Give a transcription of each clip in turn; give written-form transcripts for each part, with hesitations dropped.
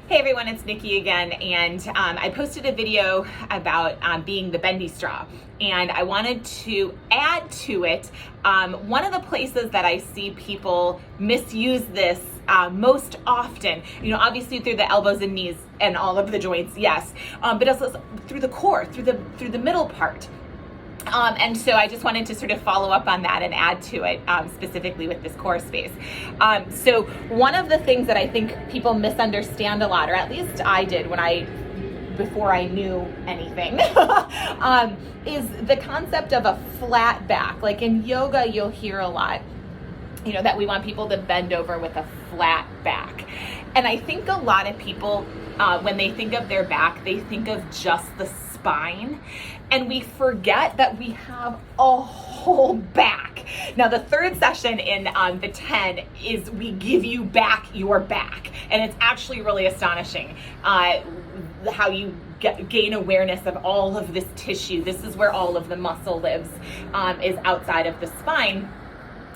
Hey everyone, it's Nikki again, and I posted a video about being the Bendy Straw, and I wanted to add to it one of the places that I see people misuse this most often, obviously through the elbows and knees and all of the joints, yes, but also through the core, through the middle part. And so I just wanted to sort of follow up on that and add to it specifically with this core space. So one of the things that I think people misunderstand a lot, or at least I did before I knew anything, is the concept of a flat back. Like in yoga, you'll hear a lot, that we want people to bend over with a flat back. And I think a lot of people, when they think of their back, they think of just the spine, and we forget that we have a whole back. Now, the third session in the 10 is we give you back your back, and it's actually really astonishing how you gain awareness of all of this tissue. This is where all of the muscle lives, is outside of the spine.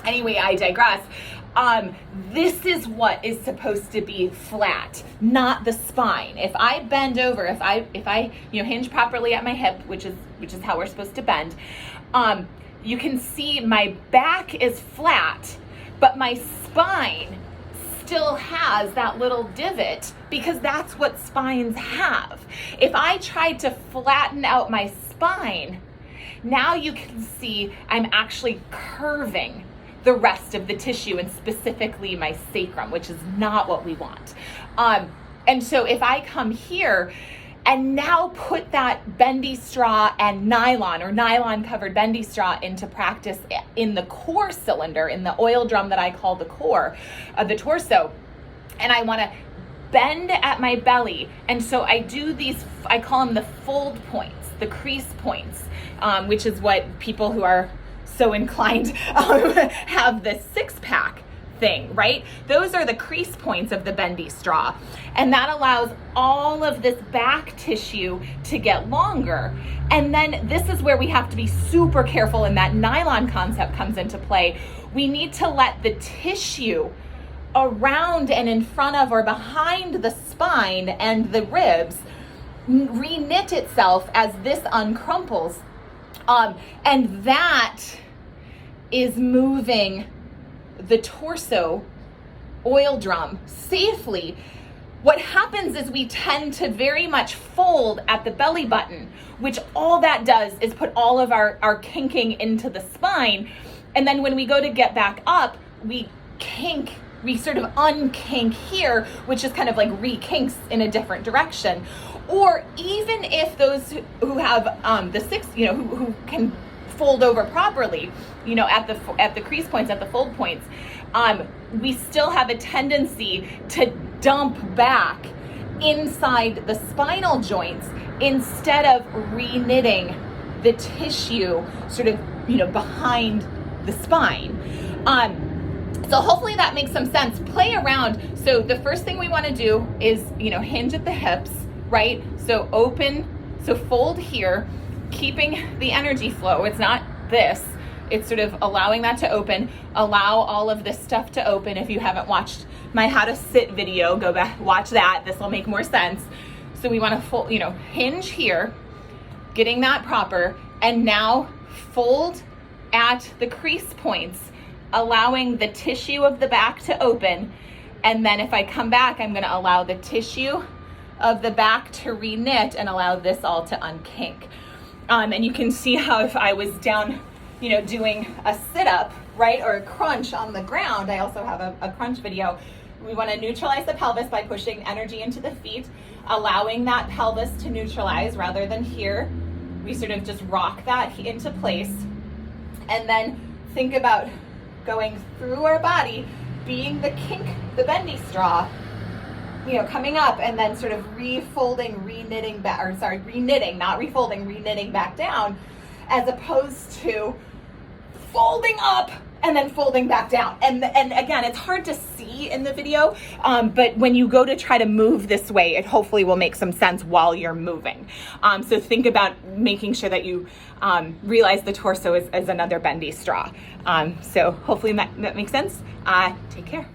Anyway, I digress. This is what is supposed to be flat, not the spine. If I bend over, if I hinge properly at my hip, which is how we're supposed to bend, you can see my back is flat, but my spine still has that little divot, because that's what spines have. If I tried to flatten out my spine, now you can see I'm actually curving the rest of the tissue, and specifically my sacrum, which is not what we want. And so if I come here and now put that bendy straw and nylon or nylon covered bendy straw into practice in the core cylinder, in the oil drum that I call the core of the torso, and I want to bend at my belly, and so I do these, I call them the fold points, the crease points, which is what people who are so inclined have the six-pack thing, right? Those are the crease points of the bendy straw, and that allows all of this back tissue to get longer. And then this is where we have to be super careful, and that nylon concept comes into play. We need to let the tissue around and in front of or behind the spine and the ribs re-knit itself as this uncrumples. And that is moving the torso oil drum safely. What happens is we tend to very much fold at the belly button, which all that does is put all of our kinking into the spine. And then when we go to get back up, we sort of unkink here, which is kind of like re-kinks in a different direction. Or even if those who have the six, who can fold over properly, at the crease points, at the fold points, we still have a tendency to dump back inside the spinal joints instead of re-knitting the tissue sort of, behind the spine. So hopefully that makes some sense. Play around. So the first thing we want to do is, hinge at the hips, right? So open, so fold here, keeping the energy flow. It's not this. It's sort of allowing that to open. Allow all of this stuff to open. If you haven't watched my how to sit video, go back, watch that. This will make more sense. So we want to fold, hinge here, getting that proper, and now fold at the crease points, allowing the tissue of the back to open. And then if I come back, I'm going to allow the tissue of the back to re-knit and allow this all to unkink. And you can see how if I was down, doing a sit-up, right, or a crunch on the ground, I also have a crunch video. We want to neutralize the pelvis by pushing energy into the feet, allowing that pelvis to neutralize rather than here. We sort of just rock that into place. And then think about going through our body, being the kink, the bendy straw, coming up, and then sort of refolding, re-knitting back, or sorry, re-knitting, not refolding, re-knitting back down, as opposed to folding up and then folding back down. And again, it's hard to see in the video, but when you go to try to move this way, it hopefully will make some sense while you're moving. So think about making sure that you realize the torso is another bendy straw. So hopefully that makes sense. Take care.